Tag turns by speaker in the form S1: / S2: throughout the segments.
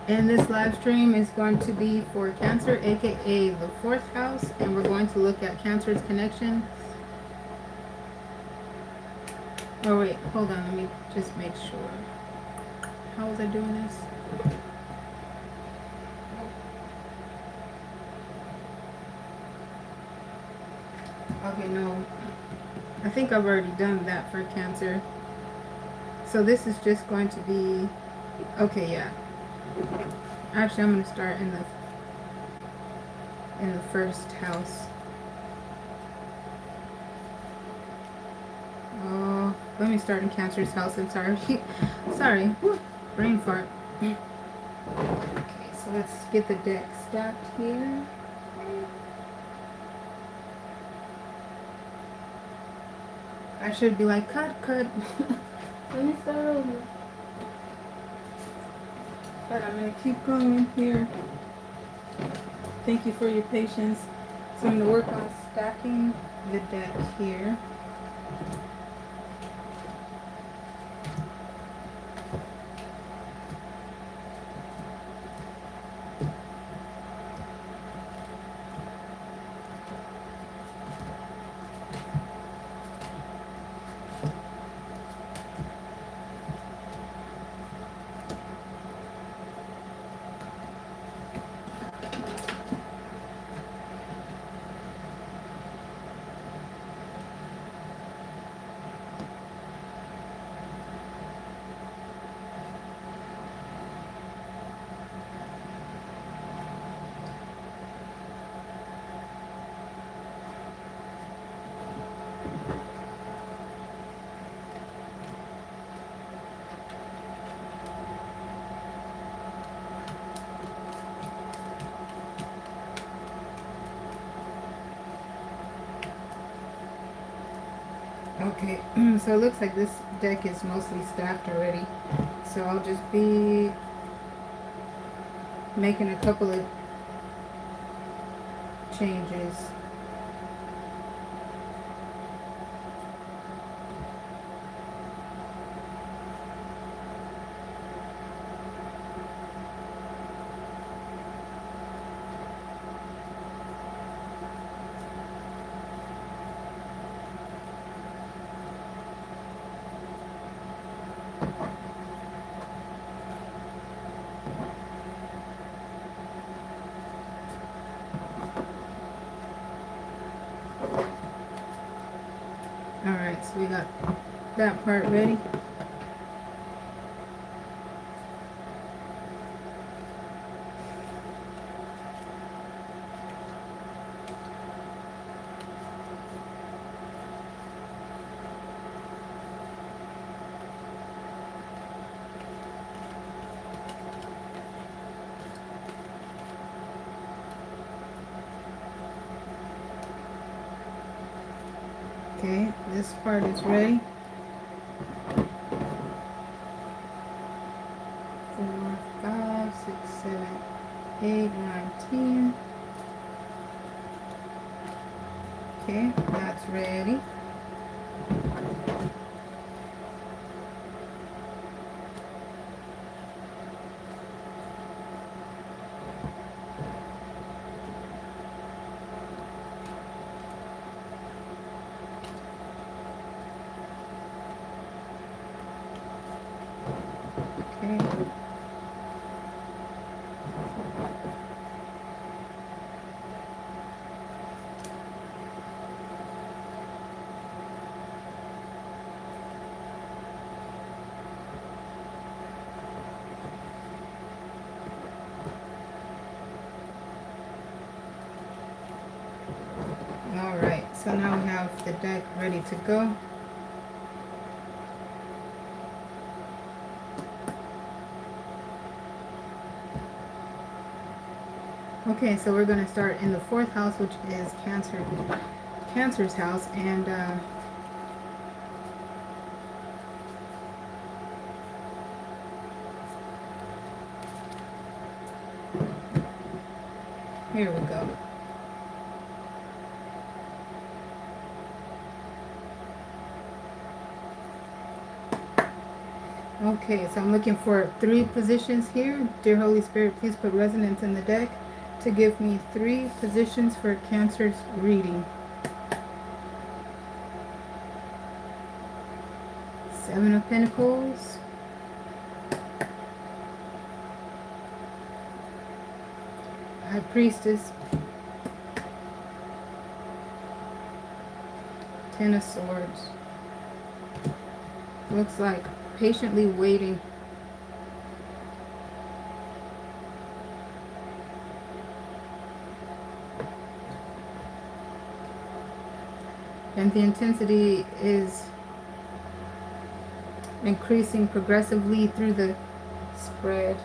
S1: And this live stream is going to be for Cancer, aka the fourth house, and we're going to look at Cancer's connection. Oh wait, hold on, let me just make sure. How was I doing this? Okay, no. I think I've already done that for Cancer. So this is just going to be, okay, yeah. Actually, I'm going to start in the first house. Oh, let me start in Cancer's house. I'm sorry. Sorry. Whew. Brain fart. Okay, so let's get the deck stacked here. I should be like, cut. Let me start over. But I'm going to keep going here. Thank you for your patience. So I'm going to work on stacking the deck here. Okay, so it looks like this deck is mostly stacked already. So I'll just be making a couple of changes. Alright, so we got that part ready. Okay, this part is ready. 4, 5, 6, 7, 8, 9, 10. Okay, that's ready. Okay. Alright, so now we have the deck ready to go. Okay, so we're going to start in the fourth house, which is Cancer's house, and here we go. Okay, so I'm looking for 3 positions here. Dear Holy Spirit, please put resonance in the deck to give me 3 positions for Cancer's reading. 7 of Pentacles. High Priestess. 10 of Swords. Looks like patiently waiting. And the intensity is increasing progressively through the spread.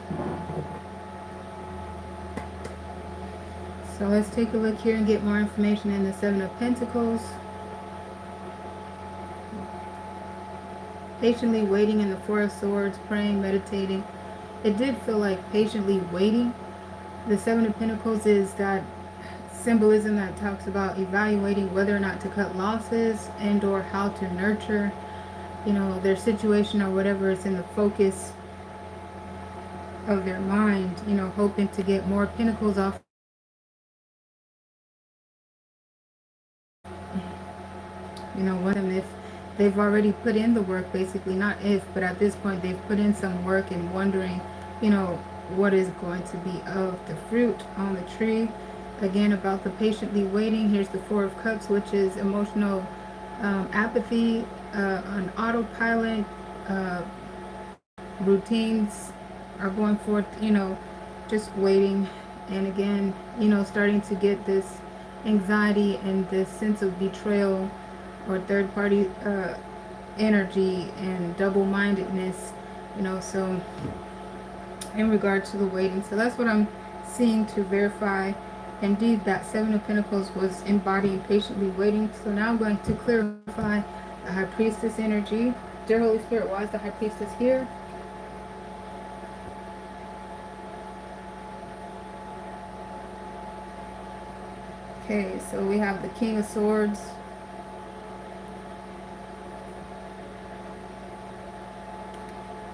S1: So let's take a look here and get more information in the 7 of Pentacles. Patiently waiting in the 4 of Swords, praying, meditating. It did feel like patiently waiting. The 7 of Pentacles is that symbolism that talks about evaluating whether or not to cut losses and or how to nurture, you know, their situation or whatever is in the focus of their mind, you know, hoping to get more pentacles off. You know, one of them, if they've already put in the work, basically, not if, but at this point they've put in some work and wondering, you know, what is going to be of the fruit on the tree. Again, about the patiently waiting, here's the 4 of Cups, which is emotional apathy, on autopilot, uh, routines are going forth, you know, just waiting. And again, you know, starting to get this anxiety and this sense of betrayal or third party energy and double-mindedness, you know, so in regard to the waiting. So that's what I'm seeing to verify indeed that 7 of Pentacles was embodying patiently waiting. So now I'm going to clarify the High Priestess energy. Dear Holy Spirit, why is the High Priestess here? Okay, so we have the King of Swords,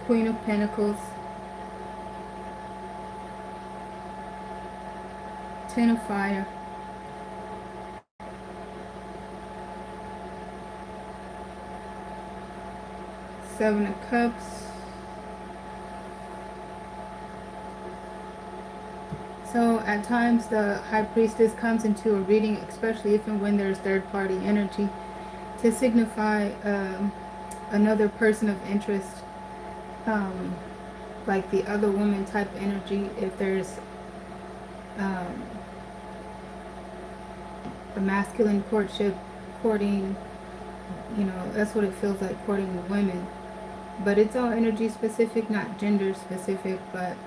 S1: Queen of Pentacles, 10 of Fire, Seven of Cups, so at times the High Priestess comes into a reading, especially if and when there's third party energy, to signify another person of interest, like the other woman type energy. If there's um, a masculine courtship, courting, you know, that's what it feels like, courting women. But it's all energy specific, not gender specific. But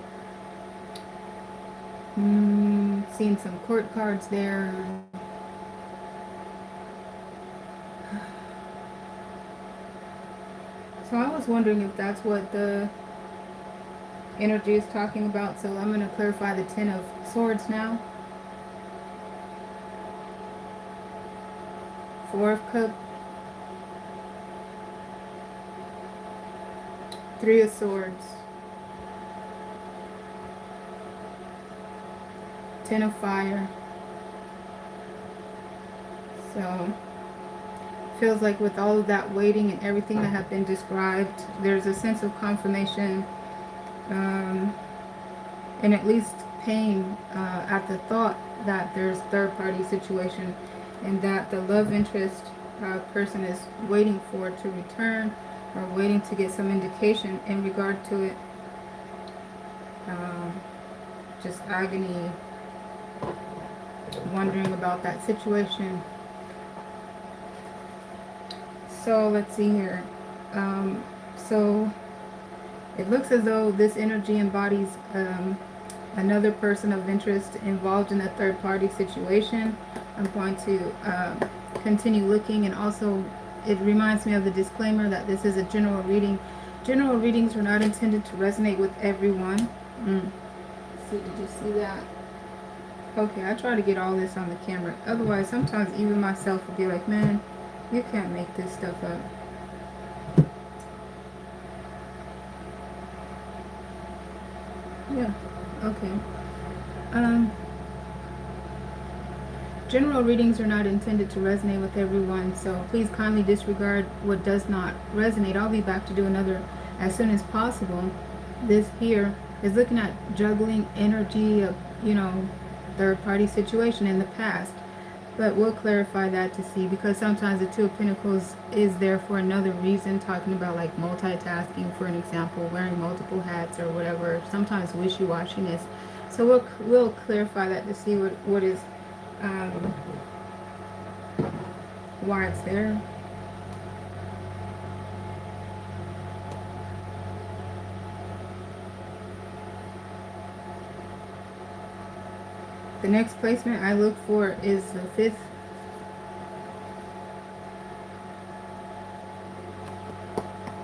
S1: seeing some court cards there. So I was wondering if that's what the energy is talking about. So I'm going to clarify the 10 of Swords now. 4 of Cups. 3 of Swords. 10 of Fire. So feels like with all of that waiting and everything that have been described, there's a sense of confirmation and at least pain at the thought that there's third party situation and that the love interest person is waiting for to return or waiting to get some indication in regard to it. Just agony, wondering about that situation. So let's see here. So it looks as though this energy embodies another person of interest involved in a third party situation. I'm going to continue looking, and also it reminds me of the disclaimer that this is a general reading. General readings are not intended to resonate with everyone. See, did you see that? Okay, I try to get all this on the camera. Otherwise, sometimes even myself will be like, man, you can't make this stuff up. Yeah. Okay. Um, General readings are not intended to resonate with everyone, so please kindly disregard what does not resonate. I'll be back to do another as soon as possible. This here is looking at juggling energy of, third party situation in the past. But we'll clarify that to see, because sometimes the Two of Pentacles is there for another reason, talking about like multitasking, for an example, wearing multiple hats or whatever, sometimes wishy-washiness. So we'll clarify that to see what is um, why it's there. The next placement I look for is the fifth,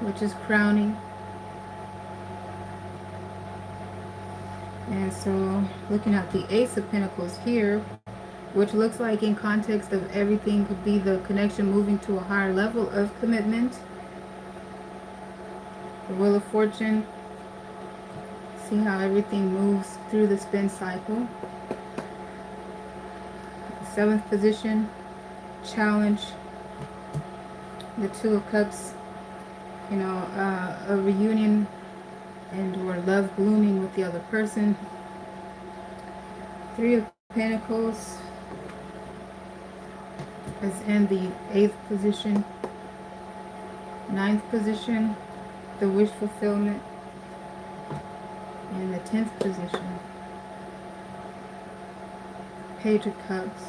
S1: which is crowning. And so looking at the Ace of Pentacles here, which looks like in context of everything could be the connection moving to a higher level of commitment. The Wheel of Fortune, see how everything moves through the spin cycle. Seventh position, challenge. The Two of Cups, a reunion and or love blooming with the other person. Three of Pentacles is in the 8th position. Ninth position, the wish fulfillment. In the 10th position, Page of Cups.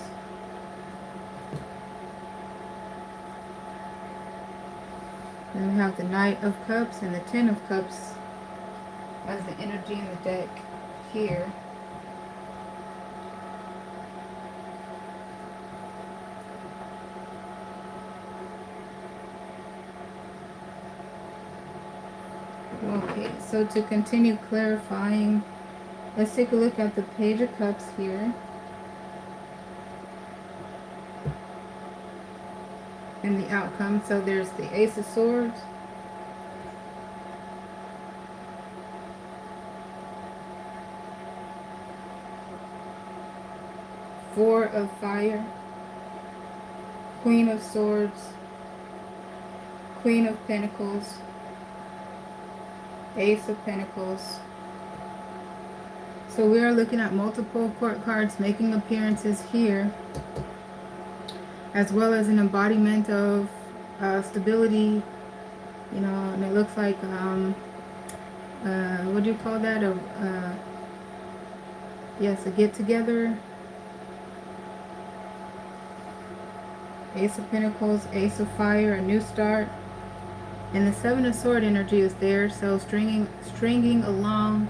S1: Then we have the Knight of Cups and the Ten of Cups as the energy in the deck here. Okay, so to continue clarifying, let's take a look at the Page of Cups here. And the outcome. So there's the Ace of Swords. Four of Fire. Queen of Swords. Queen of Pentacles. Ace of Pentacles. So we are looking at multiple court cards making appearances here, as well as an embodiment of stability, and it looks like, what do you call that? Yes, a get-together. Ace of Pentacles, Ace of Fire, a new start. And the Seven of Sword energy is there, so stringing along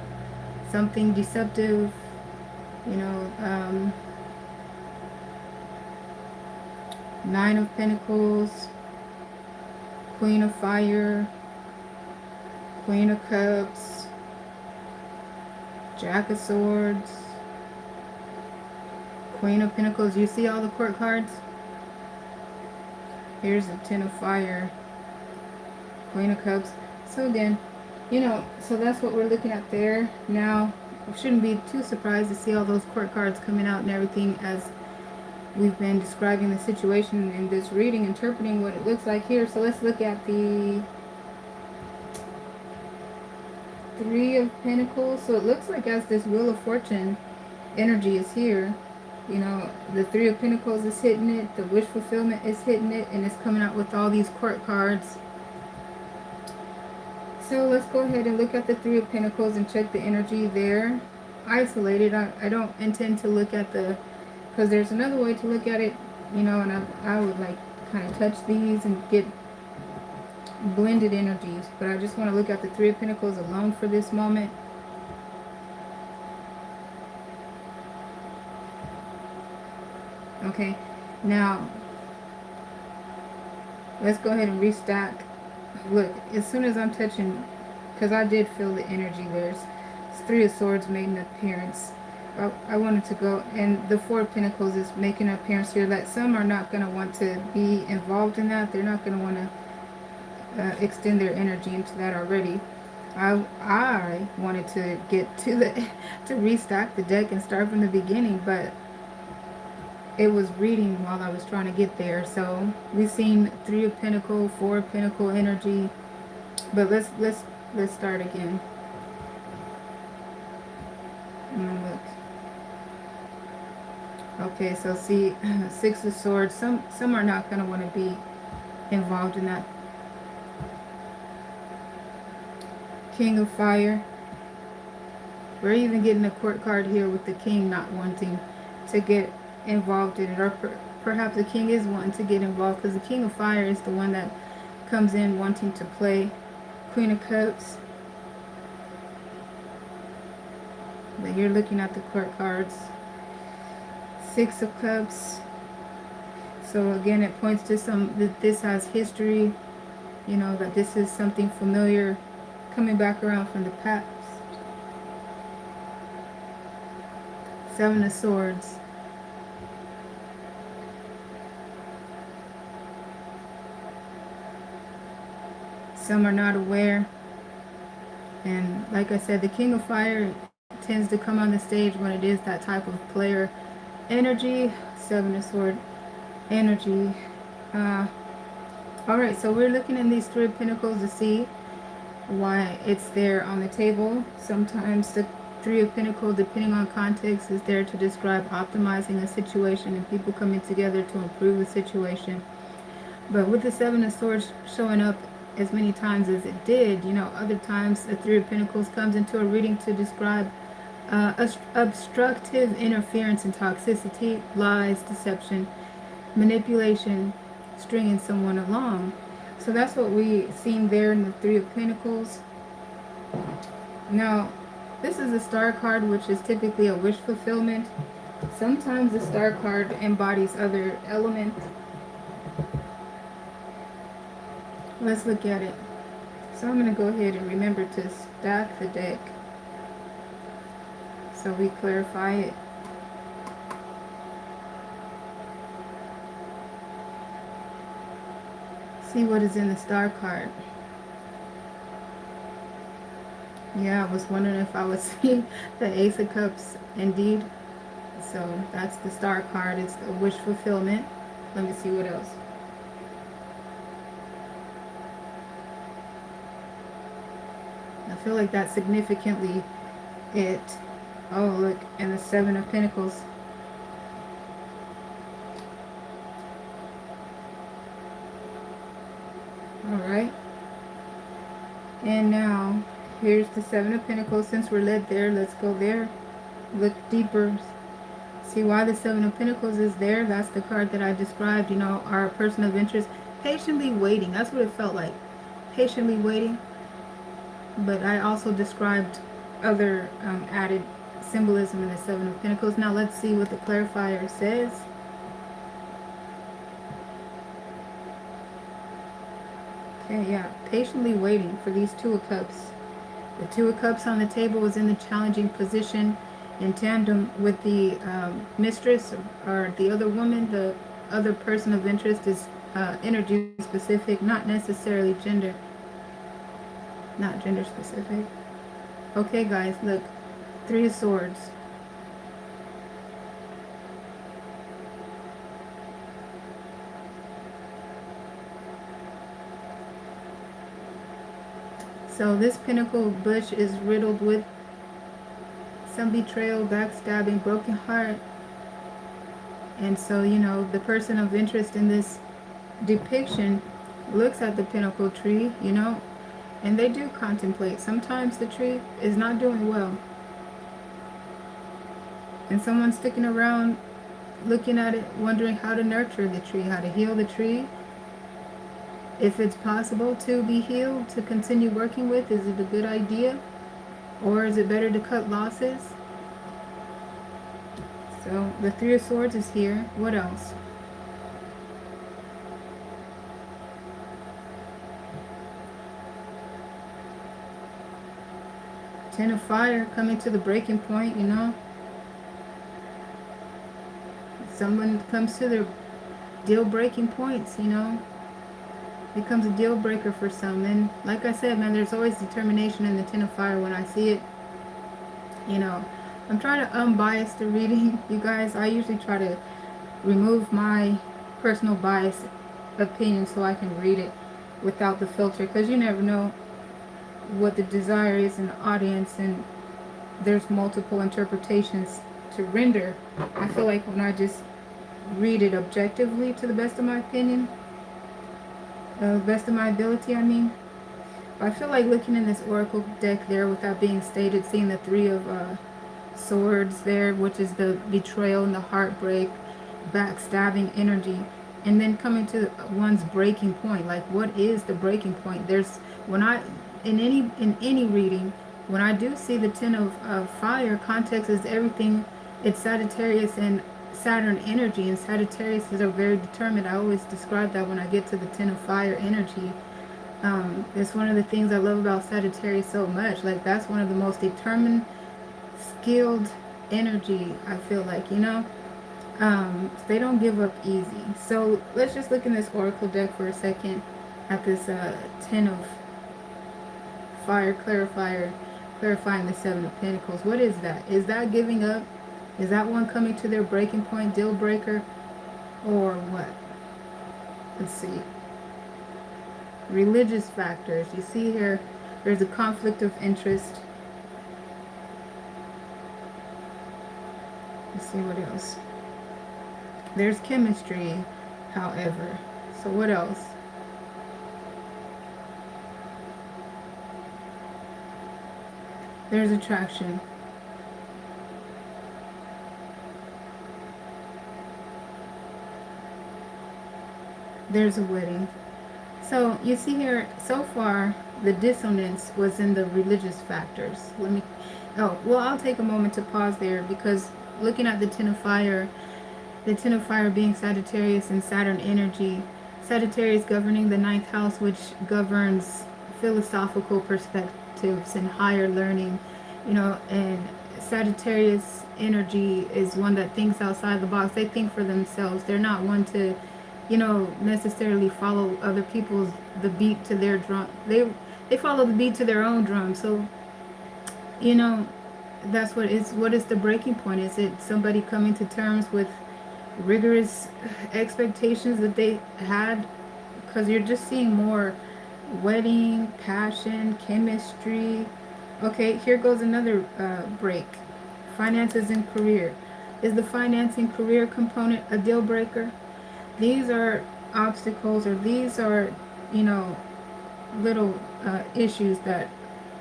S1: something deceptive, Nine of Pentacles, Queen of Fire, Queen of Cups, Jack of Swords, Queen of Pentacles. You see all the court cards? Here's the Ten of Fire, Queen of Cups. So again, so that's what we're looking at there. Now, we shouldn't be too surprised to see all those court cards coming out and everything as we've been describing the situation in this reading, interpreting what it looks like here. So let's look at the Three of Pentacles. So it looks like as this Wheel of Fortune energy is here, the Three of Pentacles is hitting it, the wish fulfillment is hitting it, and it's coming out with all these court cards. So let's go ahead and look at the Three of Pentacles and check the energy there. Isolated. I don't intend to look at because there's another way to look at it, and I would like kind of touch these and get blended energies, but I just want to look at the Three of Pentacles alone for this moment. Okay, now let's go ahead and restack. Look, as soon as I'm touching, because I did feel the energy, there's Three of Swords made an appearance. I wanted to go, and the Four of Pentacles is making an appearance here, that some are not going to want to be involved in that. They're not going to want to extend their energy into that already. I wanted to get to the to restack the deck and start from the beginning, but it was reading while I was trying to get there. So we've seen Three of Pentacle, Four of Pentacle energy, but let's start again. Look. Okay, so see, Six of Swords. Some are not going to want to be involved in that. King of Fire. We're even getting a court card here with the king not wanting to get involved in it, or perhaps the king is wanting to get involved, because the King of Fire is the one that comes in wanting to play. Queen of Cups. But you're looking at the court cards. Six of Cups. So again, it points to that this has history, you know, that this is something familiar coming back around from the past. Seven of Swords. Some are not aware. And like I said, the King of Fire tends to come on the stage when it is that type of player energy. Seven of Swords energy. All right, so we're looking in these Three of Pentacles to see why it's there on the table. Sometimes the Three of Pentacles, depending on context, is there to describe optimizing a situation and people coming together to improve the situation. But with the Seven of Swords showing up as many times as it did, you know, other times the Three of Pentacles comes into a reading to describe obstructive interference and toxicity, lies, deception, manipulation, stringing someone along. So that's what we seen there in the Three of Pentacles. Now, this is a star card, which is typically a wish fulfillment. Sometimes the star card embodies other elements. Let's look at it. So I'm going to go ahead and remember to stack the deck so we clarify it. See what is in the star card. Yeah, I was wondering if I was seeing the Ace of Cups indeed. So that's the star card. It's the wish fulfillment. Let me see what else. I feel like that's significantly it. Oh, look, and the Seven of Pentacles. Alright. And now, here's the Seven of Pentacles. Since we're led there, let's go there. Look deeper. See why the Seven of Pentacles is there. That's the card that I described, you know, our person of interest. Patiently waiting. That's what it felt like. Patiently waiting. But I also described other added symbolism in the Seven of Pentacles. Now let's see what the clarifier says. Okay, yeah. Patiently waiting for these Two of Cups. The Two of Cups on the table is in the challenging position in tandem with the mistress or the other woman. The other person of interest is energy specific, not necessarily gender. Not gender specific. Okay, guys, look. Three of Swords. So this pentacle bush is riddled with some betrayal, backstabbing, broken heart. And so, you know, the person of interest in this depiction looks at the pentacle tree, you know, and they do contemplate. Sometimes the tree is not doing well. And someone's sticking around looking at it, wondering how to nurture the tree, how to heal the tree. If it's possible to be healed, to continue working with, is it a good idea? Or is it better to cut losses? So the Three of Swords is here. What else? Ten of Fire coming to the breaking point, you know. Someone comes to their deal breaking points, you know. becomes a deal breaker for some. And like I said, man, there's always determination in the Ten of Fire when I see it. You know, I'm trying to unbias the reading, you guys. I usually try to remove my personal bias opinion so I can read it without the filter, because you never know what the desire is in the audience, and there's multiple interpretations to render. I feel like when I just read it objectively to the best of my opinion, the best of my ability, I mean. I feel like looking in this oracle deck there without being stated, seeing the Three of Swords there, which is the betrayal and the heartbreak, backstabbing energy, and then coming to one's breaking point. Like, what is the breaking point? There's, when I, in any reading, when I do see the Ten of Fire, context is everything. It's Sagittarius and Saturn energy, and Sagittarius is a very determined. I always describe that when I get to the Ten of Fire energy. It's one of the things I love about Sagittarius so much. Like, that's one of the most determined, skilled energy, I feel like, you know. They don't give up easy. So let's just look in this oracle deck for a second at this Ten of Fire clarifying the Seven of Pentacles. What is that? Is that giving up? Is that one coming to their breaking point, deal breaker, or what? Let's see. Religious factors. You see here, there's a conflict of interest. Let's see what else. There's chemistry, however. So what else? There's attraction. There's a wedding. So you see here, so far, the dissonance was in the religious factors. I'll take a moment to pause there, because looking at the Ten of Fire, the Ten of Fire being Sagittarius and Saturn energy, Sagittarius governing the ninth house, which governs philosophical perspectives and higher learning, you know, and Sagittarius energy is one that thinks outside the box. They think for themselves. They're not one to, you know, necessarily follow other people's, the beat to their drum. They follow the beat to their own drum. So, you know, that's what is the breaking point? Is it somebody coming to terms with rigorous expectations that they had? Because you're just seeing more wedding, passion, chemistry. Okay, here goes another break. Finances and career. Is the financing career component a deal breaker? These are obstacles, or these are, you know, little issues that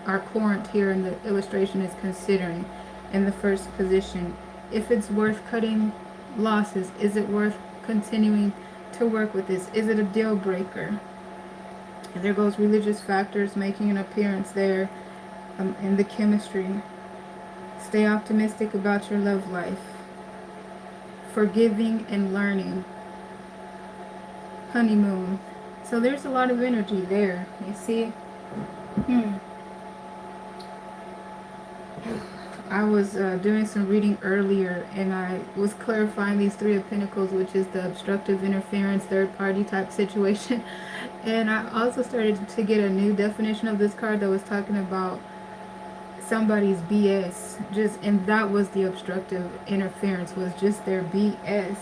S1: our Corinth here in the illustration is considering in the first position. If it's worth cutting losses, is it worth continuing to work with this? Is it a deal breaker? And there goes religious factors making an appearance there, in the chemistry. Stay optimistic about your love life. Forgiving and learning. Honeymoon. So there's a lot of energy there. You see? I was doing some reading earlier, and I was clarifying these Three of Pentacles, which is the obstructive interference, third party type situation. And I also started to get a new definition of this card that was talking about somebody's BS. And that was the obstructive interference, was just their BS.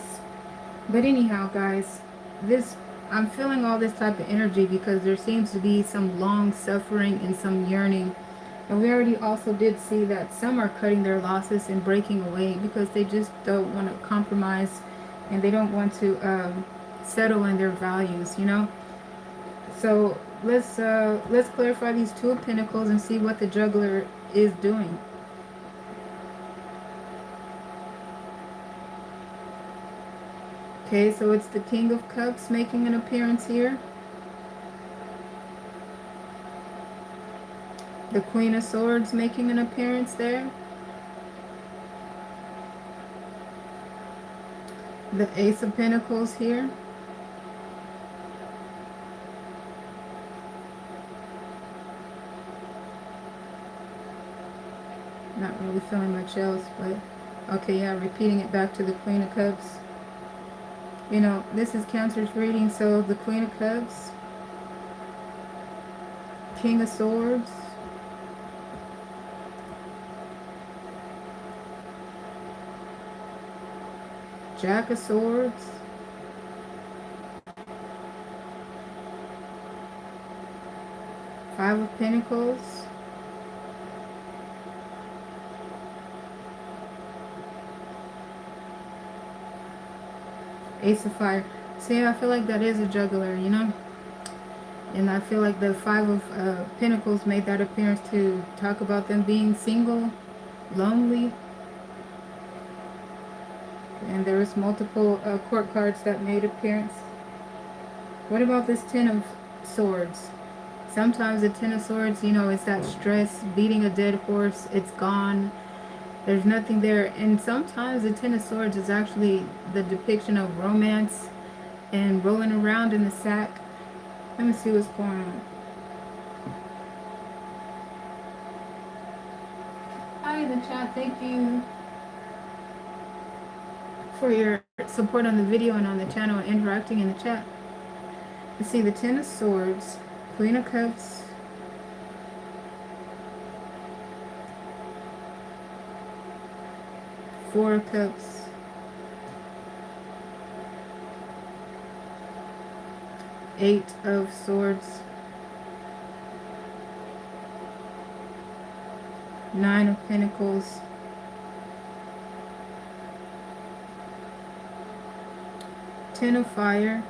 S1: But anyhow, guys, I'm feeling all this type of energy because there seems to be some long suffering and some yearning. And we already also did see that some are cutting their losses and breaking away because they just don't want to compromise, and they don't want to settle in their values, you know. So let's clarify these Two of Pentacles and see what the Juggler is doing. Okay, so it's the King of Cups making an appearance here. The Queen of Swords making an appearance there. The Ace of Pentacles here. Not really feeling much else, but okay, yeah, repeating it back to the Queen of Cups. You know, this is Cancer's reading, so the Queen of Cups, King of Swords, Jack of Swords, Five of Pentacles, Ace of Fire. See, I feel like that is a juggler, you know? And I feel like the Five of Pentacles made that appearance to talk about them being single, lonely. And there was multiple court cards that made appearance. What about this Ten of Swords? Sometimes the Ten of Swords, you know, it's that stress, beating a dead horse, it's gone. There's nothing there. And sometimes the Ten of Swords is actually the depiction of romance and rolling around in the sack. Let me see what's going on. Hi in the chat. Thank you for your support on the video and on the channel and interacting in the chat. You see the Ten of Swords, Queen of Cups, Four of Cups, Eight of Swords, Nine of Pentacles, Ten of Fire,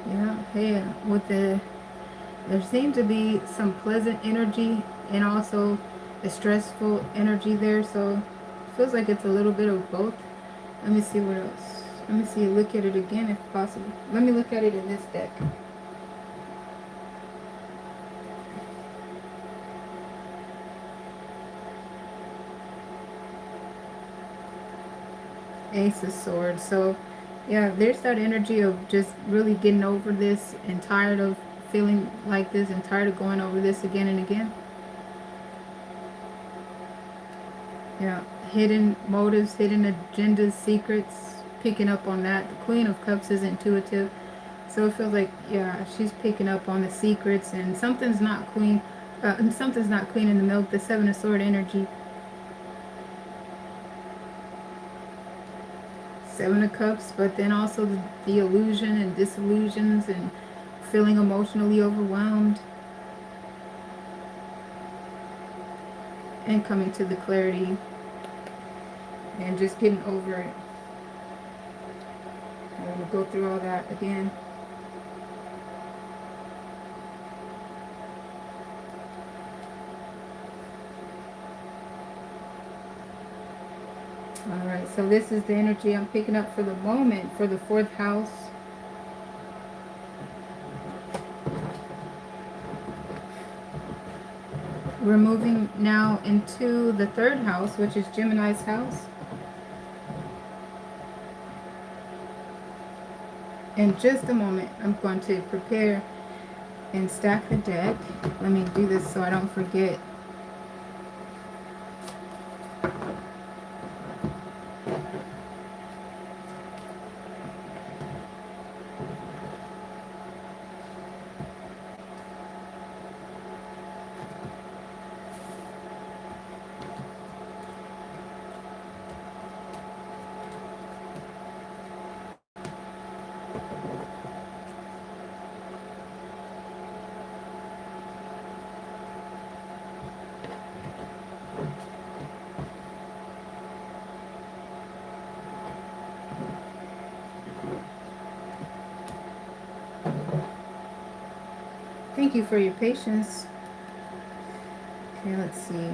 S1: yeah, hey, with the, there seems to be some pleasant energy and also a stressful energy there, so it feels like it's a little bit of both. Let me see what else. Let me see, look at it again if possible. Let me look at it in this deck. Ace of Swords. So yeah, there's that energy of just really getting over this and tired of feeling like this and tired of going over this again and again. Yeah, hidden motives, hidden agendas, secrets, picking up on that. The Queen of Cups is intuitive. So it feels like, yeah, she's picking up on the secrets and something's not clean. Something's not clean in the milk. The Seven of Sword energy. Seven of Cups, but then also the illusion and disillusions and feeling emotionally overwhelmed and coming to the clarity and just getting over it. I'm going to go through all that again. Alright, so this is the energy I'm picking up for the moment for the fourth house. We're moving now into the third house, which is Gemini's house. In just a moment, I'm going to prepare and stack the deck. Let me do this so I don't forget. Thank you for your patience. Okay, let's see.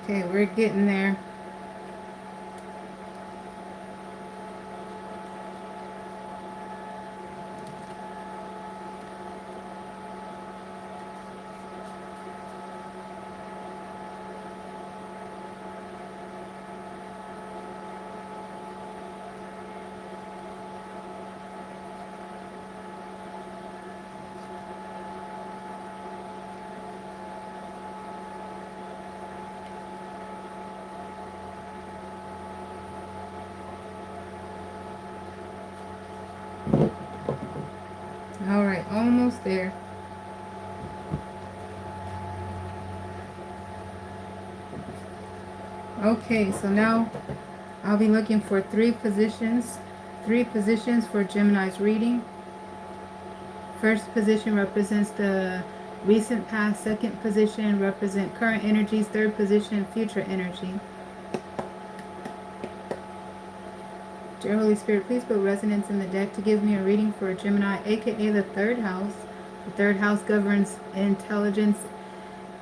S1: Okay, we're getting there. All right, almost there. Okay, so now I'll be looking for three positions for Gemini's reading. First position represents the recent past. Second position represent current energies. Third position, future energy. Dear Holy Spirit, please put resonance in the deck to give me a reading for Gemini, aka the third house. The third house governs intelligence,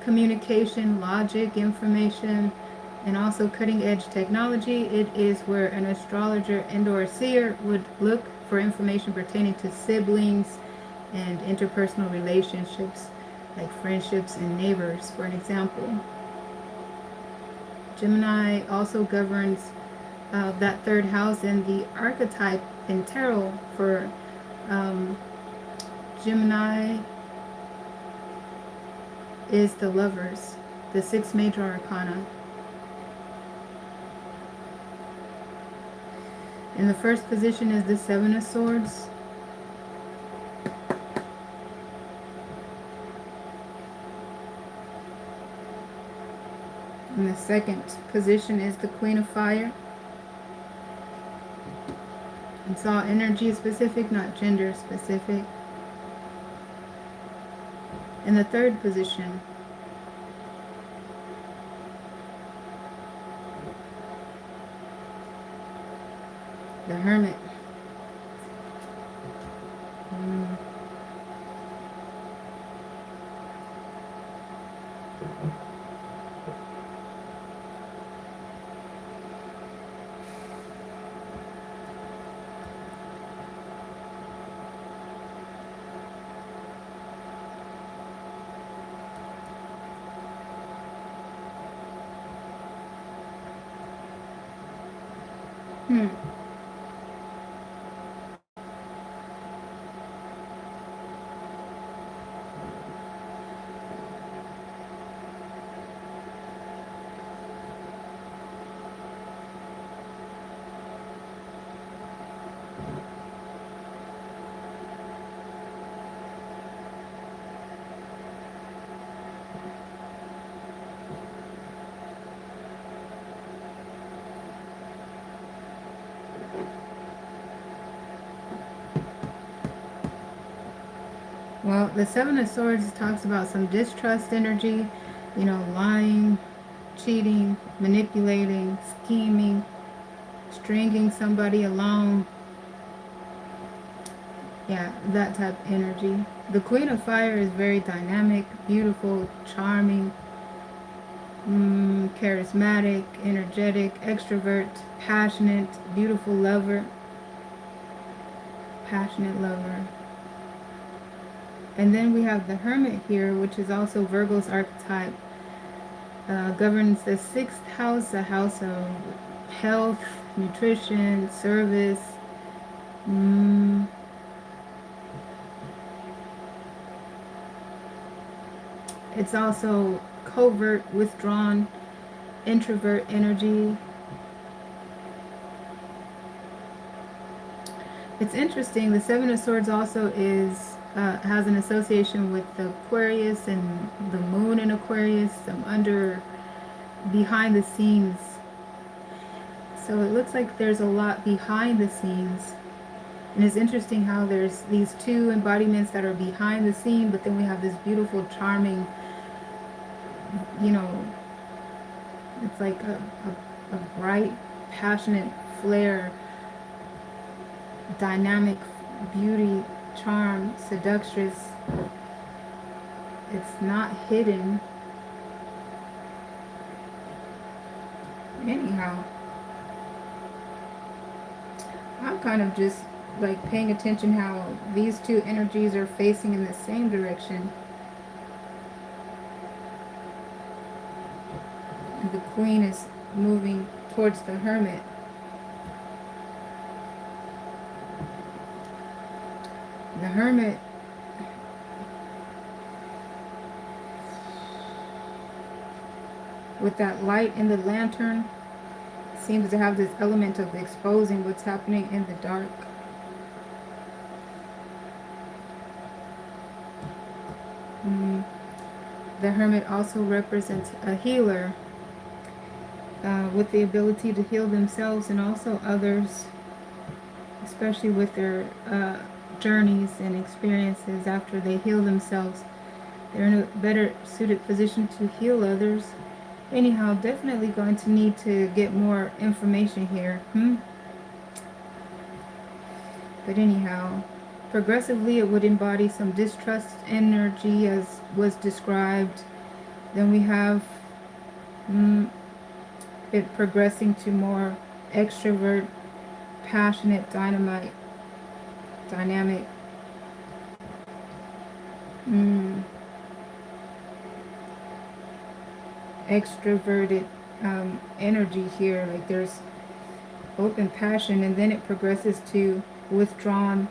S1: communication, logic, information, and also cutting edge technology. It is where an astrologer and or seer would look for information pertaining to siblings and interpersonal relationships, like friendships and neighbors, for an example. Gemini also governs that third house, and the archetype in tarot for Gemini is the Lovers, the six major arcana. In the first position is the Seven of Swords. In the second position is the Queen of Fire. It's all energy specific, not gender specific. In the third position, the Hermit. Well, the Seven of Swords talks about some distrust energy, lying, cheating, manipulating, scheming, stringing somebody along. Yeah, that type of energy. The Queen of Fire is very dynamic, beautiful, charming, charismatic, energetic, extrovert, passionate, beautiful lover, passionate lover. And then we have the Hermit here, which is also Virgo's archetype. Governs the sixth house, a house of health, nutrition, service. It's also covert, withdrawn, introvert energy. It's interesting. The Seven of Swords also has an association with the Aquarius and the moon in Aquarius, behind the scenes. So it looks like there's a lot behind the scenes. And it's interesting how there's these two embodiments that are behind the scene, but then we have this beautiful, charming, it's like a bright, passionate flare, dynamic beauty, charm, seductress. It's not hidden. Anyhow, I'm kind of just like paying attention how these two energies are facing in the same direction. And the Queen is moving towards the Hermit. The Hermit, with that light in the lantern, seems to have this element of exposing what's happening in the dark. The Hermit also represents a healer with the ability to heal themselves and also others, especially with their journeys and experiences after they heal themselves. They're in a better suited position to heal others. Anyhow, definitely going to need to get more information here. But anyhow, progressively it would embody some distrust energy as was described. Then we have it progressing to more extrovert, passionate, dynamic. Extroverted energy here. Like there's open passion, and then it progresses to withdrawn,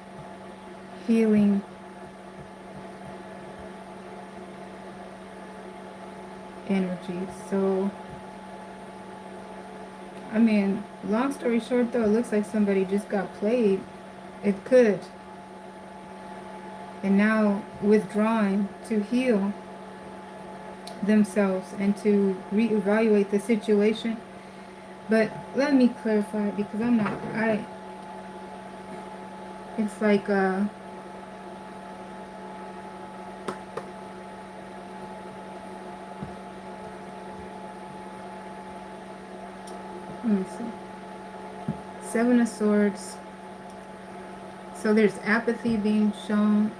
S1: healing, energy. So, I mean, long story short though, it looks like somebody just got played. It could. And now withdrawing to heal themselves and to reevaluate the situation. But let me clarify it because it's like let me see. Seven of Swords. So there's apathy being shown.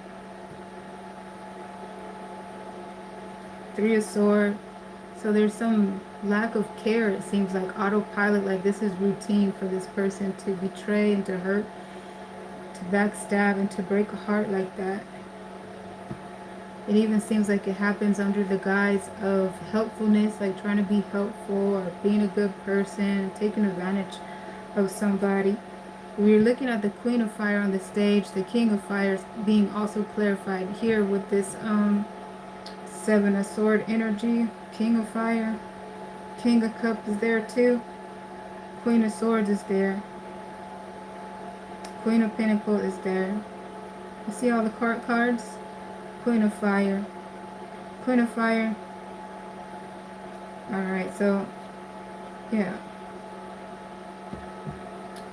S1: Three of Swords. So there's some lack of care. It seems like autopilot, like this is routine for this person to betray and to hurt, to backstab and to break a heart like that. It even seems like it happens under the guise of helpfulness, like trying to be helpful or being a good person, taking advantage of somebody. We're looking at the Queen of Fire on the stage, the King of Fire being also clarified here with this Seven of Sword energy, King of Fire. King of Cups is there too. Queen of Swords is there. Queen of Pentacles is there. You see all the cards? Queen of Fire. Queen of Fire. Alright, so, yeah.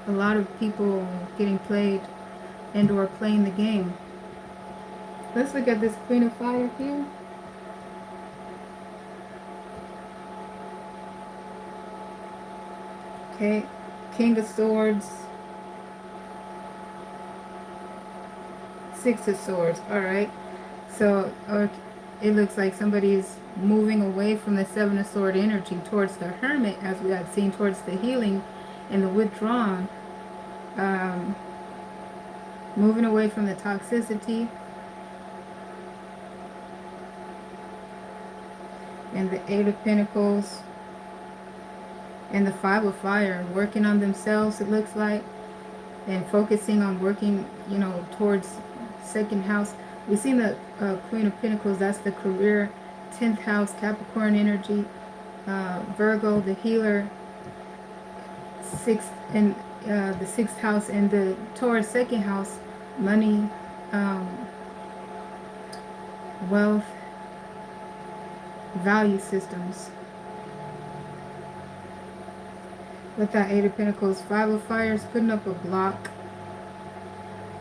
S1: A lot of people getting played and or playing the game. Let's look at this Queen of Fire here. Okay, King of Swords. Six of Swords. Alright. So, it looks like somebody is moving away from the Seven of Swords energy towards the Hermit, as we had seen, towards the healing and the withdrawn. Moving away from the toxicity and the Eight of Pentacles and the Five of Fire, working on themselves, it looks like, and focusing on working, towards second house. We see the Queen of Pentacles, that's the career, 10th house, Capricorn energy, Virgo, the healer, the 6th house, and the Taurus second house, money, wealth, value systems. With that Eight of Pentacles, Five of Fire is putting up a block.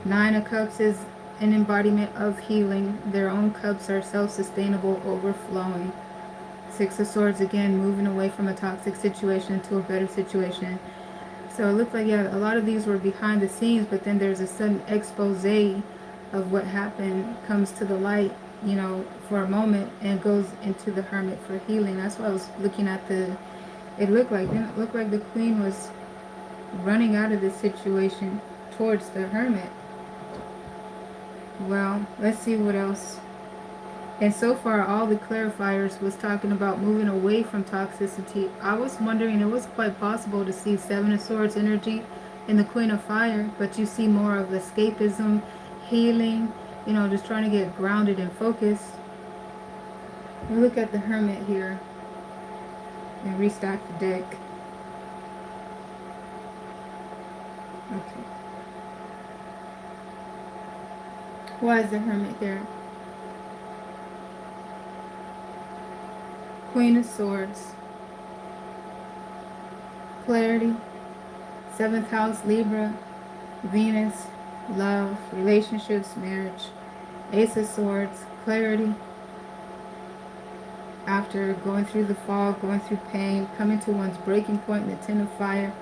S1: Nine of Cups is an embodiment of healing. Their own cups are self-sustainable, overflowing. Six of Swords, again, moving away from a toxic situation to a better situation. So it looks like, yeah, a lot of these were behind the scenes, but then there's a sudden expose of what happened, comes to the light, for a moment, and goes into the Hermit for healing. That's why I was looking at the didn't it look like the queen was running out of this situation towards the hermit? Well, let's see what else. And so far, all the clarifiers was talking about moving away from toxicity. I was wondering, it was quite possible to see Seven of Swords energy in the Queen of Fire, but you see more of escapism, healing, you know, just trying to get grounded and focused. We look at the Hermit here and restock the deck. Okay. Why is the Hermit there? Queen of Swords, clarity, 7th house, Libra, Venus, love, relationships, marriage, Ace of Swords, clarity, after going through the fall, going through pain, coming to one's breaking point in the Ten of Fire,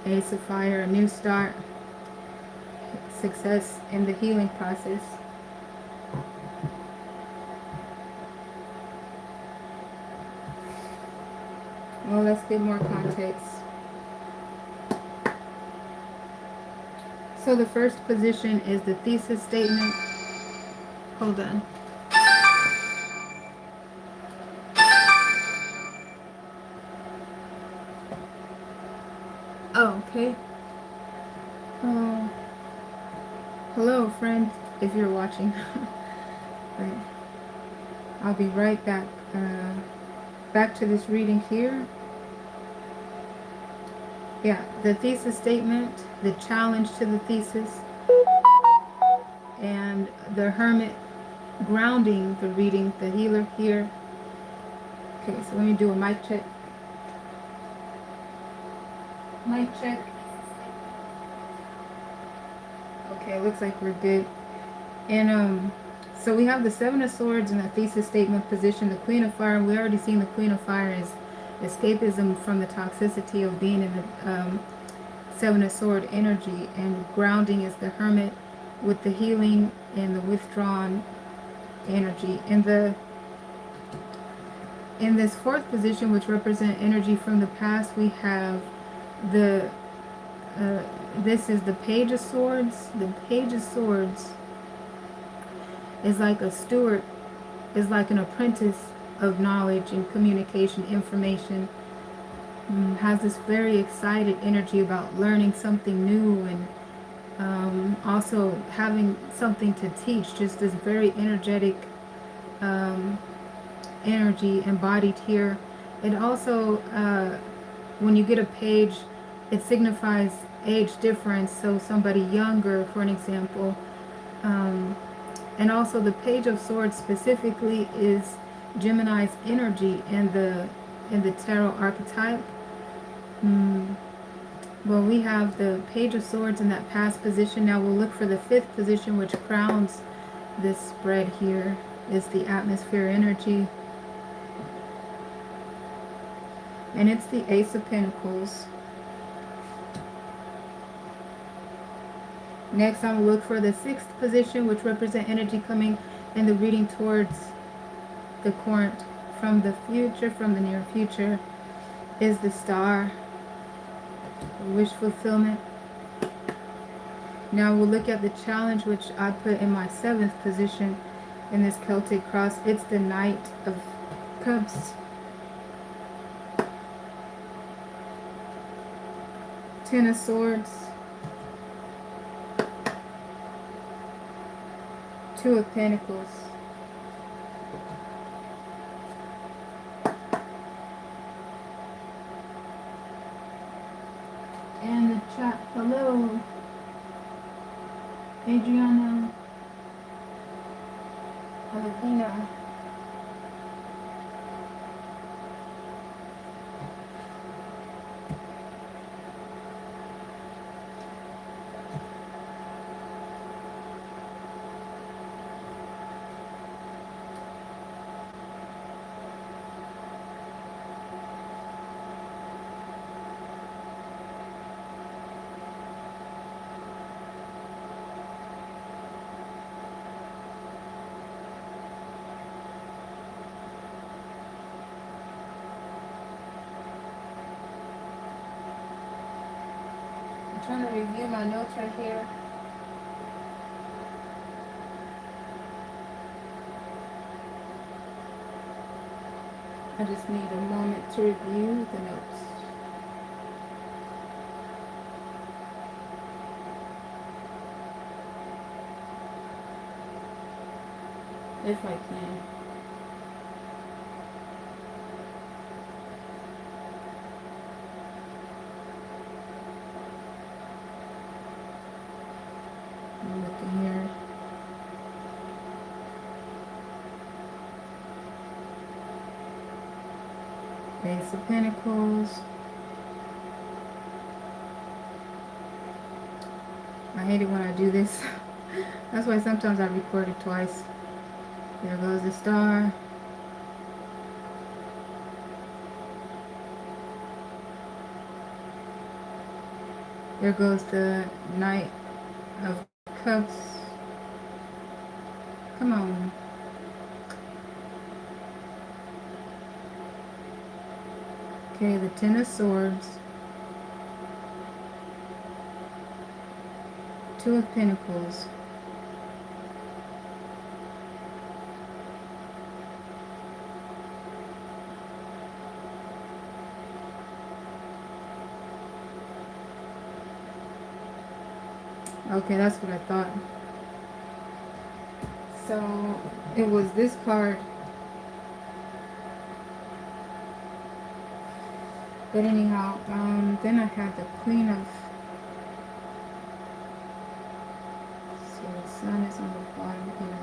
S1: Ace of Fire, a new start, success in the healing process. Well, let's get more context. So the first position is the thesis statement. Hold on. Oh, okay. Oh, hello, friend, if you're watching. Right. I'll be right back. Back to this reading here. Yeah, the thesis statement, the challenge to the thesis, and the hermit grounding the reading, the healer here. Okay, so let me do a mic check. Mic check. Okay, looks like we're good. And so we have the Seven of Swords in the thesis statement position, the Queen of Fire. We already seen the Queen of Fire as escapism from the toxicity of being in the Seven of Sword energy, and grounding is the Hermit with the healing and the withdrawn energy. In this fourth position, which represent energy from the past, we have the this is the Page of Swords. The Page of Swords is like a steward, is like an apprentice of knowledge and communication information. Has this very excited energy about learning something new, and also having something to teach. Just this very energetic energy embodied here. It also, when you get a page, it signifies age difference, so somebody younger, for an example. And also the Page of Swords specifically is Gemini's energy in the tarot archetype. Well, we have the Page of Swords in that past position. Now we'll look for the fifth position, which crowns this spread here, is the atmosphere energy. And it's the Ace of Pentacles. Next, I'm going to look for the sixth position, which represent energy coming in the reading towards the current, from the future, from the near future, is the Star, wish fulfillment. Now we'll look at the challenge, which I put in my seventh position in this Celtic cross. It's the Knight of Cups. Ten of Swords. Two of Pentacles. And the chat, hello, Adriana, Alvina. trying to review my notes right here. I just need a moment to review the notes. If I can. I'm looking here. Ace of Pentacles. I hate it when I do this. That's why sometimes I record it twice. There goes the Star. There goes the Knight of Cups. Come on. Okay, the Ten of Swords. Two of Pentacles. Okay, that's what I thought. So it was this card. But anyhow, then I had the Queen of... So the Sun is on the bottom here.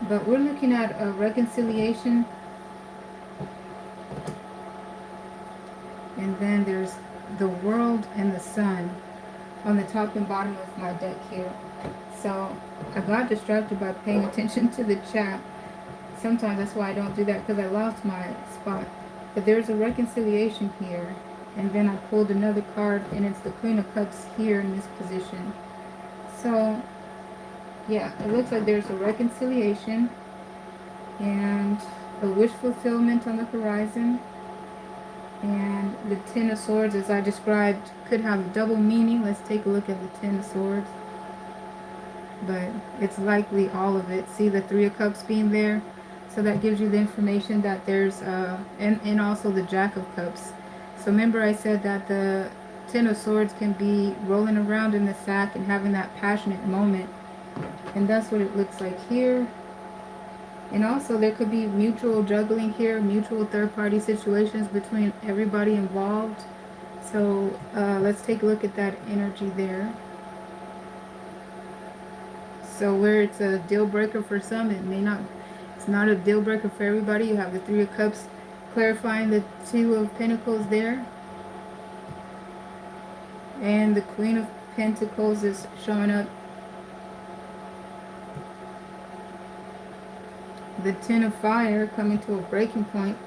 S1: But we're looking at a reconciliation. And then there's the World and the Sun on the top and bottom of my deck here. So I got distracted by paying attention to the chat. Sometimes that's why I don't do that, because I lost my spot. But there's a reconciliation here. And then I pulled another card, and it's the Queen of Cups here in this position. So, yeah, it looks like there's a reconciliation and a wish fulfillment on the horizon. And the Ten of Swords, as I described, could have a double meaning. Let's take a look at the Ten of Swords. But it's likely all of it. See the Three of Cups being there? So that gives you the information that there's, and also the Jack of Cups. So remember I said that the Ten of Swords can be rolling around in the sack and having that passionate moment. And that's what it looks like here. And also there could be mutual juggling here, mutual third-party situations between everybody involved. So let's take a look at that energy there. So where it's a deal breaker for some, it's not a deal breaker for everybody. You have the Three of Cups clarifying the Two of Pentacles there. And the Queen of Pentacles is showing up. The Ten of Fire coming to a breaking point.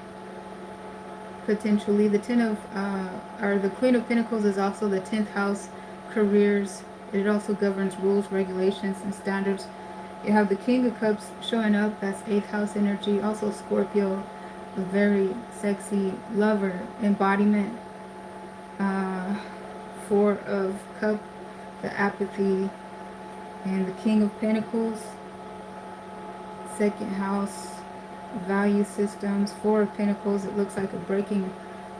S1: Potentially. The the Queen of Pentacles is also the 10th house, careers. It also governs rules, regulations, and standards. You have the King of Cups showing up. That's 8th house energy. Also Scorpio, a very sexy lover embodiment. Four of Cups, the apathy, and the King of Pentacles, 2nd house, value systems. Four of Pentacles, it looks like a breaking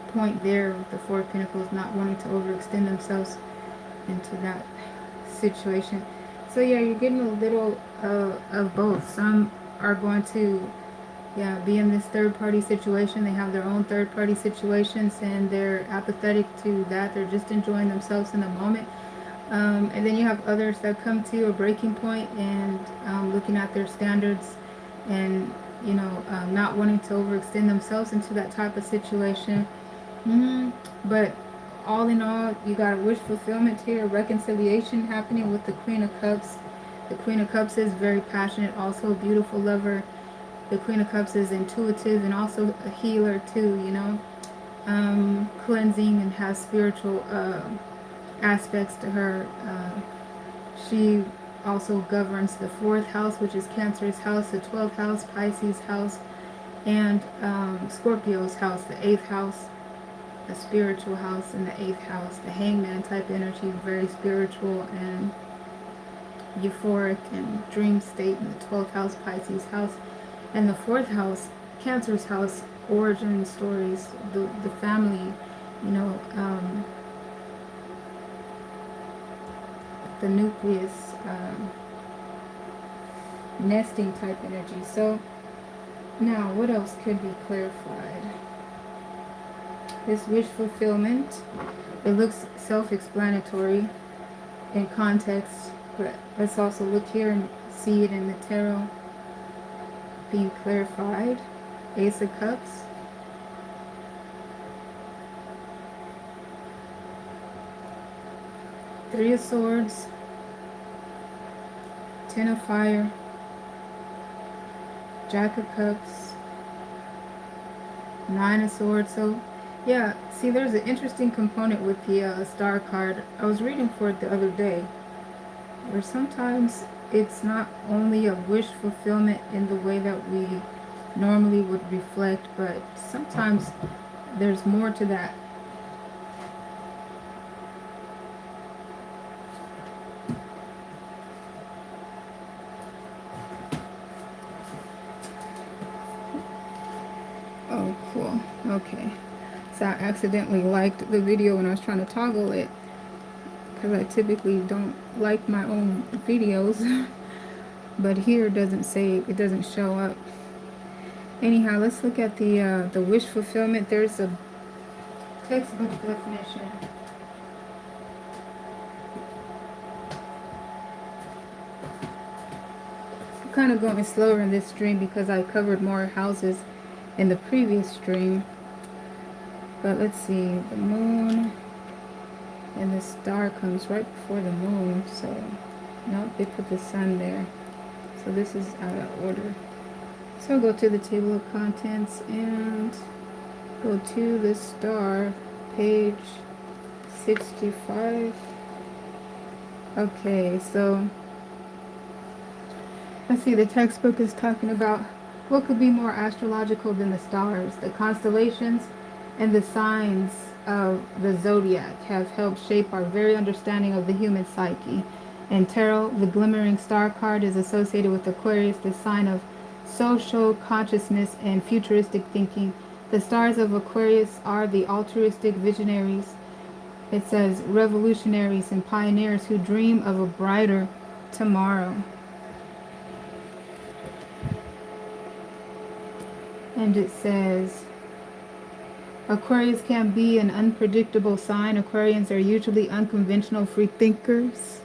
S1: point there with the Four of Pentacles not wanting to overextend themselves into that situation. So yeah, you're getting a little of both. Some are going to be in this third-party situation. They have their own third-party situations and they're apathetic to that. They're just enjoying themselves in the moment. And then you have others that come to a breaking point and looking at their standards and not wanting to overextend themselves into that type of situation. But all in all, you got a wish fulfillment here, a reconciliation happening with the Queen of Cups. The Queen of Cups is very passionate, also a beautiful lover. The Queen of Cups is intuitive and also a healer too, cleansing and has spiritual aspects to her. She also governs the 4th house, which is Cancer's house, the 12th house, Pisces house, and Scorpio's house, the 8th house. a spiritual house in the eighth house. The hangman type energy, very spiritual and euphoric and dream state in the 12th house, Pisces house. And the fourth house, Cancer's house, origin stories, the family, you know, the nucleus, nesting type energy. So now what else could be clarified? This wish fulfillment, it looks self-explanatory in context, but let's also look here and see it in the tarot being clarified. Ace of Cups, Three of Swords, Ten of Fire, Jack of Cups, Nine of Swords. So yeah, see, there's an interesting component with the star card. I was reading for it the other day, where sometimes it's not only a wish fulfillment in the way that we normally would reflect, but sometimes there's more to that. Oh, cool. Okay. So I accidentally liked the video when I was trying to toggle it, because I typically don't like my own videos. But here it doesn't say, it doesn't show up. Anyhow, let's look at the wish fulfillment. There's a textbook definition. I'm kind of going slower in this stream because I covered more houses in the previous stream. But let's see, the moon and the star comes right before the moon. So, no, they put the sun there. So this is out of order. So I'll go to the table of contents and go to the star, page 65. Okay, so let's see, the textbook is talking about what could be more astrological than the stars. The constellations and the signs of the zodiac have helped shape our very understanding of the human psyche. In tarot, the glimmering star card is associated with Aquarius, the sign of social consciousness and futuristic thinking. The stars of Aquarius are the altruistic visionaries. It says revolutionaries and pioneers who dream of a brighter tomorrow. And it says Aquarius can be an unpredictable sign. Aquarians are usually unconventional free thinkers.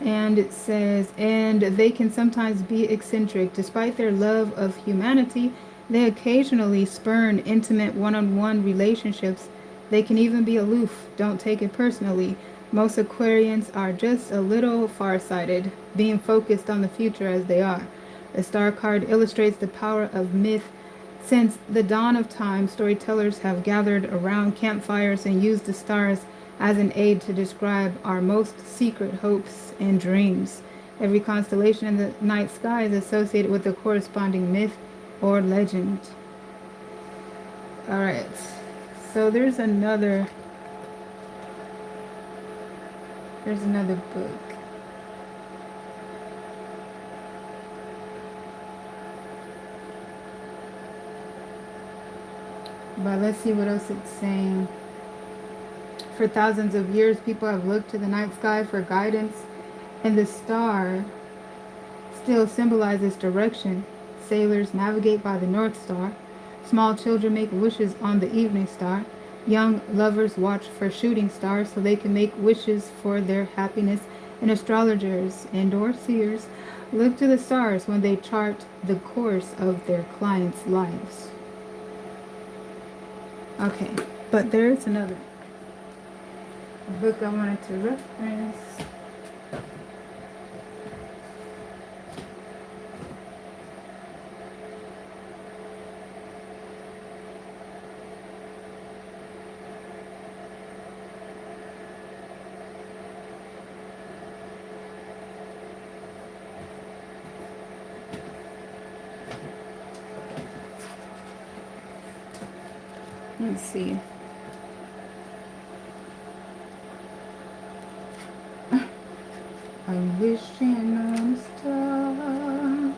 S1: And it says, and they can sometimes be eccentric. Despite their love of humanity, they occasionally spurn intimate one-on-one relationships. They can even be aloof. Don't take it personally. Most Aquarians are just a little far-sighted, being focused on the future as they are. The star card illustrates the power of myth. Since the dawn of time, storytellers have gathered around campfires and used the stars as an aid to describe our most secret hopes and dreams. Every constellation in the night sky is associated with a corresponding myth or legend. Alright, so there's another book. But let's see what else it's saying. For thousands of years, people have looked to the night sky for guidance, and the star still symbolizes direction. Sailors navigate by the North Star. Small children make wishes on the evening star. Young lovers watch for shooting stars so they can make wishes for their happiness. And astrologers and or seers look to the stars when they chart the course of their clients' lives. Okay, but there's another book I wanted to reference. Let's see. I'm wishing on a star.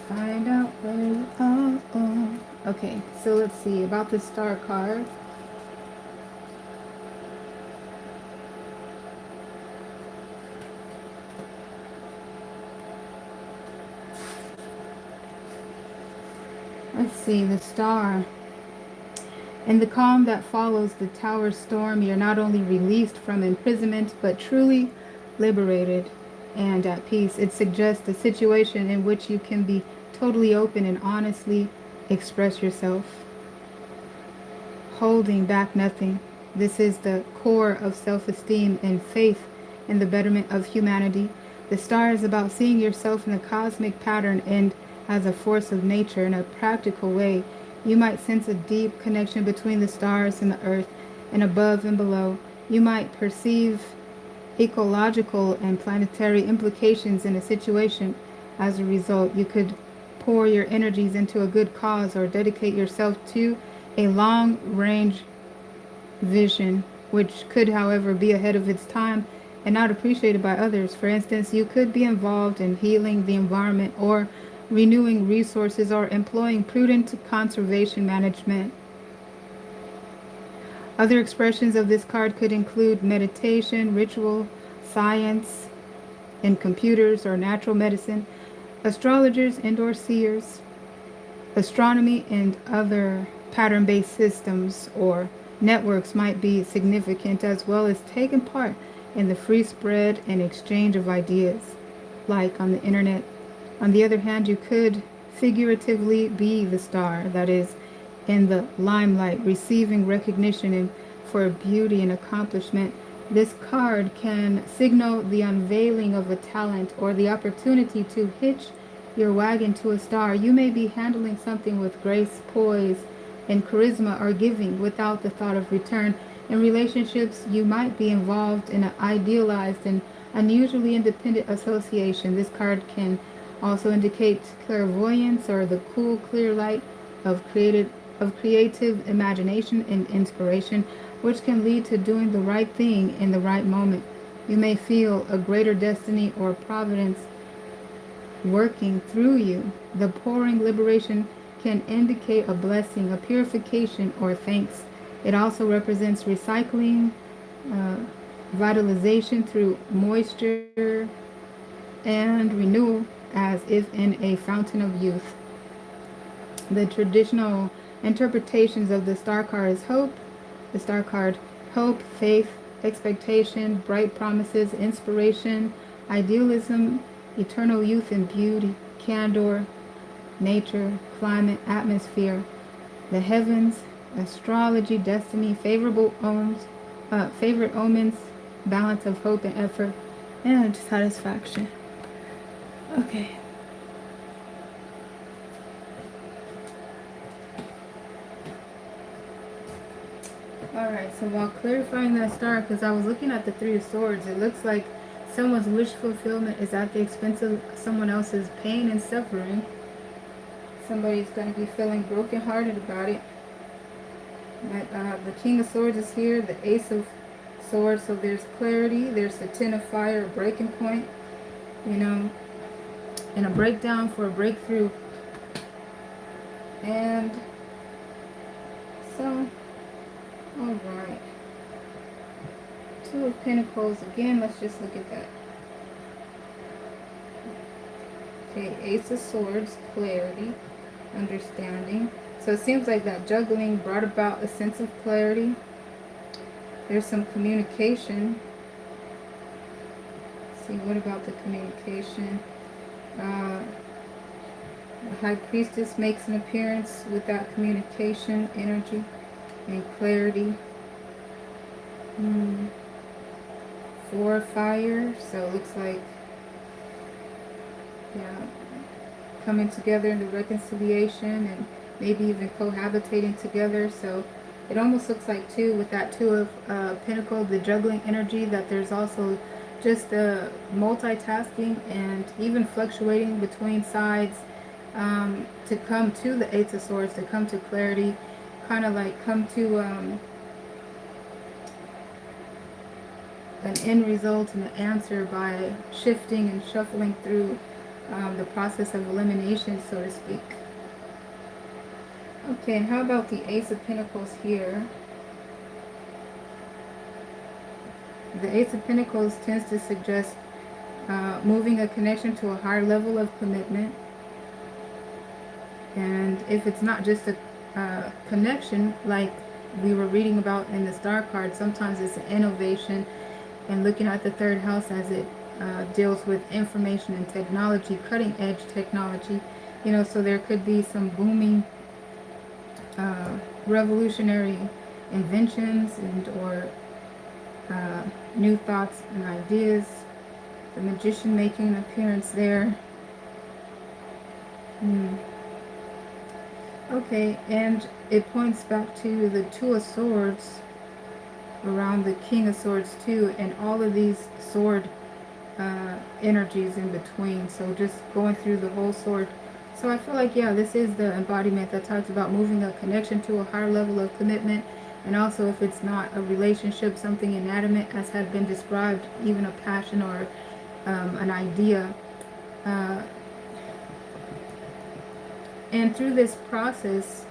S1: Find out where you are. Okay, so let's see about the star card. Let's see the star. In the calm that follows the tower storm, you're not only released from imprisonment, but truly liberated and at peace. It suggests a situation in which you can be totally open and honestly express yourself, holding back nothing. This is the core of self-esteem and faith in the betterment of humanity. The star is about seeing yourself in the cosmic pattern and as a force of nature in a practical way. You might sense a deep connection between the stars and the earth, and above and below. You might perceive ecological and planetary implications in a situation. As a result, you could pour your energies into a good cause or dedicate yourself to a long range vision, which could, however, be ahead of its time and not appreciated by others. For instance, you could be involved in healing the environment or renewing resources or employing prudent conservation management. Other expressions of this card could include meditation, ritual, science, in computers or natural medicine, astrologers and or seers, astronomy and other pattern-based systems or networks might be significant, as well as taking part in the free spread and exchange of ideas, like on the internet. On the other hand, you could figuratively be the star, that is, in the limelight, receiving recognition for beauty and accomplishment. This card can signal the unveiling of a talent or the opportunity to hitch your wagon to a star. You may be handling something with grace, poise, and charisma, or giving without the thought of return. In relationships, you might be involved in an idealized and unusually independent association. This card can also indicate clairvoyance or the cool, clear light of creative imagination and inspiration, which can lead to doing the right thing in the right moment. You may feel a greater destiny or providence working through you. The pouring liberation can indicate a blessing, a purification, or thanks. It also represents recycling, uh, vitalization through moisture, and renewal as if in a fountain of youth. The traditional interpretations of the star card is hope. The star card, hope, faith, expectation, bright promises, inspiration, idealism, eternal youth and beauty, candor, nature, climate, atmosphere, the heavens, astrology, destiny, favorite omens, balance of hope and effort, and satisfaction. Okay. Alright, so while clarifying that star, because I was looking at the Three of Swords, it looks like someone's wish fulfillment is at the expense of someone else's pain and suffering. Somebody's going to be feeling brokenhearted about it. The King of Swords is here, the Ace of Swords, so there's clarity, there's the Ten of Fire, a breaking point, you know, and a breakdown for a breakthrough. And so, alright. Two of Pentacles, again, let's just look at that. Okay, Ace of Swords, clarity, understanding. So it seems like that juggling brought about a sense of clarity. There's some communication. Let's see, what about the communication? The High Priestess makes an appearance with that communication, energy, and clarity. Four of Fire, so it looks like, yeah, coming together into reconciliation and maybe even cohabitating together. So it almost looks like too, with that Two of Pentacles, the juggling energy, that there's also just multitasking and even fluctuating between sides to come to the Eight of Swords, to come to clarity, kind of like come to an end result and an answer by shifting and shuffling through the process of elimination, so to speak. Okay, and how about the Ace of Pentacles here? The Ace of Pentacles tends to suggest moving a connection to a higher level of commitment. And if it's not just a connection, like we were reading about in the Star card, sometimes it's an innovation. And looking at the third house as it deals with information and technology, cutting edge technology, you know, so there could be some booming revolutionary inventions and or new thoughts and ideas. The Magician making an appearance there. Okay, and it points back to the Two of Swords around the King of Swords too, and all of these sword energies in between. So just going through the whole sword. So I feel like, yeah, this is the embodiment that talks about moving a connection to a higher level of commitment. And also, if it's not a relationship, something inanimate, as had been described, even a passion or an idea. And through this process,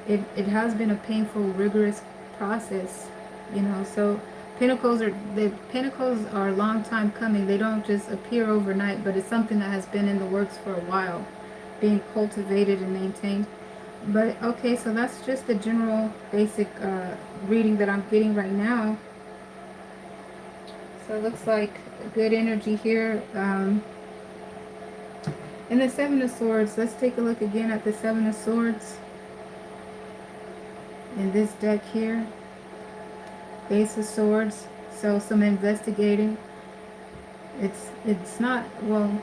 S1: it has been a painful, rigorous process, you know. So the pentacles are a long time coming. They don't just appear overnight, but it's something that has been in the works for a while, being cultivated and maintained. But okay, so that's just the general basic reading that I'm getting right now. So it looks like good energy here. And the Seven of Swords, let's take a look again at the Seven of Swords in this deck here. Ace of Swords, so some investigating. It's not, well,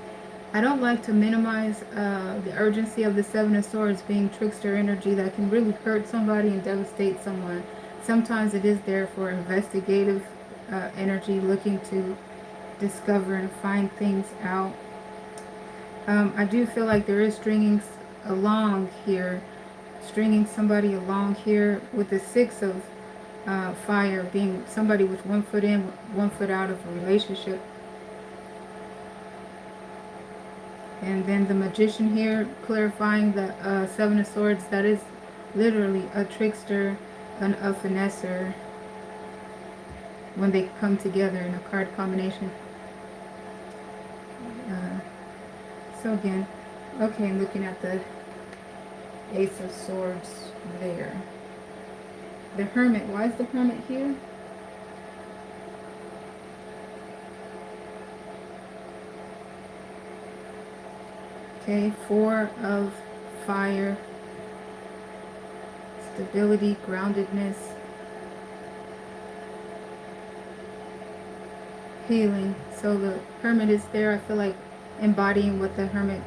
S1: I don't like to minimize the urgency of the Seven of Swords being trickster energy that can really hurt somebody and devastate someone. Sometimes it is there for investigative energy, looking to discover and find things out. I do feel like there is stringing along here, stringing somebody along here with the Six of fire, being somebody with 1 foot in, 1 foot out of a relationship. And then the Magician here, clarifying the Seven of Swords, that is literally a trickster and a finesser when they come together in a card combination. So again, okay, I'm looking at the Ace of Swords there. The Hermit, why is the Hermit here? Okay, Four of Fire, stability, groundedness, healing. So the Hermit is there, I feel like embodying what the Hermit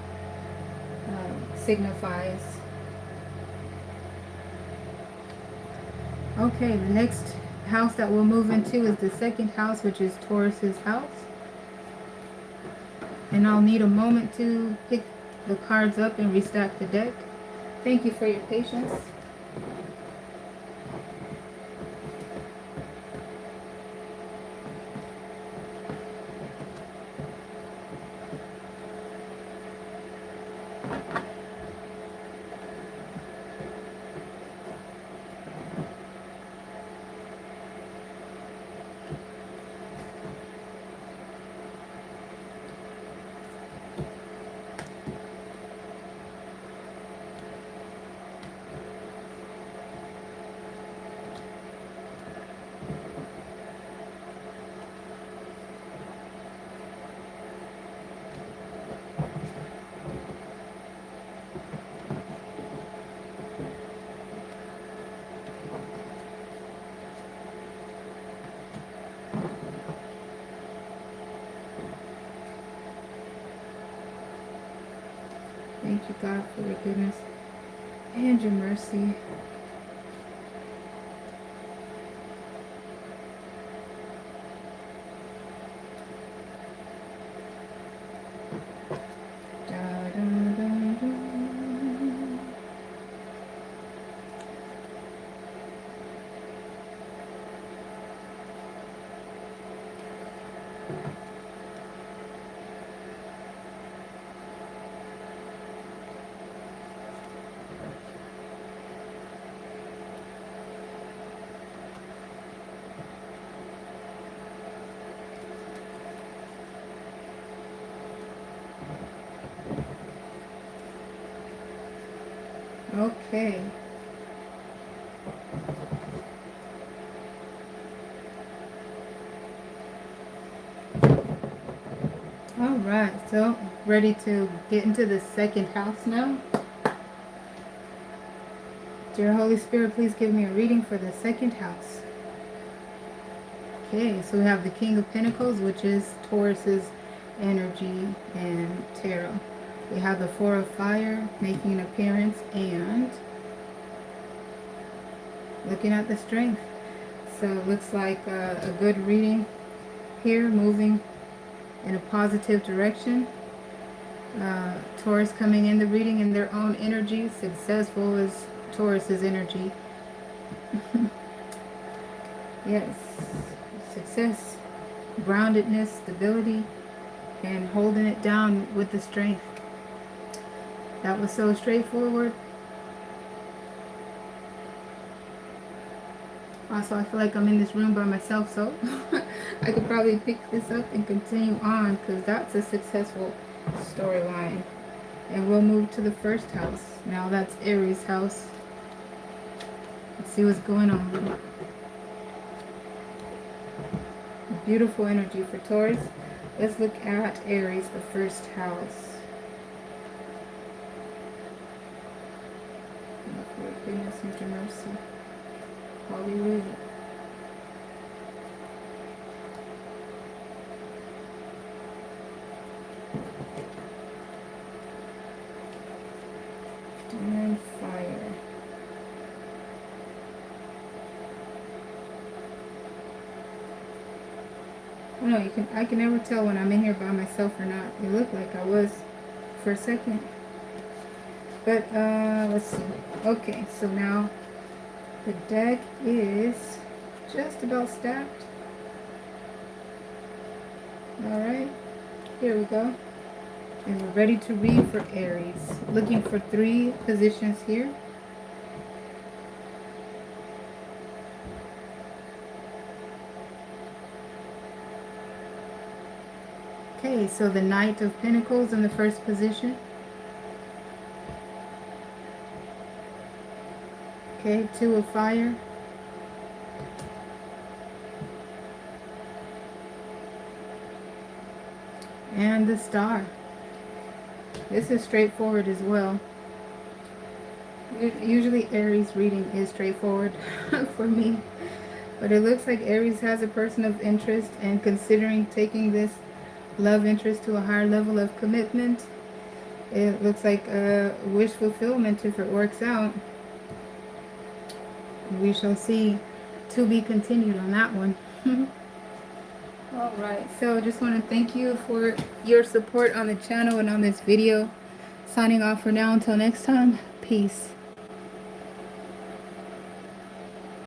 S1: signifies. Okay, the next house that we'll move into is the second house, which is Taurus's house. And I'll need a moment to pick the cards up and restack the deck. Thank you for your patience. Thank you, God, for your goodness and your mercy. Da, da, da, da. Okay. All right, so ready to get into the second house now. Dear Holy Spirit, please give me a reading for the second house. Okay, so we have the King of Pentacles, which is Taurus's energy and tarot. We have the Four of Fire making an appearance and looking at the Strength. So it looks like a good reading here, moving in a positive direction. Taurus coming in the reading in their own energy. Successful is Taurus's energy. Yes, success, groundedness, stability, and holding it down with the strength. That was so straightforward. Also, I feel like I'm in this room by myself, so I could probably pick this up and continue on because that's a successful storyline. And we'll move to the first house. Now that's Aries' house. Let's see what's going on. Beautiful energy for Taurus. Let's look at Aries, the first house. For goodness and your mercy. Hallelujah. And fire. Oh no, I can never tell when I'm in here by myself or not. It looked like I was for a second. But let's see. Okay, so now the deck is just about stacked. Alright, here we go. And we're ready to read for Aries. Looking for 3 positions here. Okay, so the Knight of Pentacles in the first position. Okay, 2 of Fire. And the Star. This is straightforward as well. Usually Aries reading is straightforward for me. But it looks like Aries has a person of interest and considering taking this love interest to a higher level of commitment. It looks like a wish fulfillment if it works out. We shall see. To be continued on that one. Alright, so I just want to thank you for your support on the channel and on this video. Signing off for now until next time. Peace.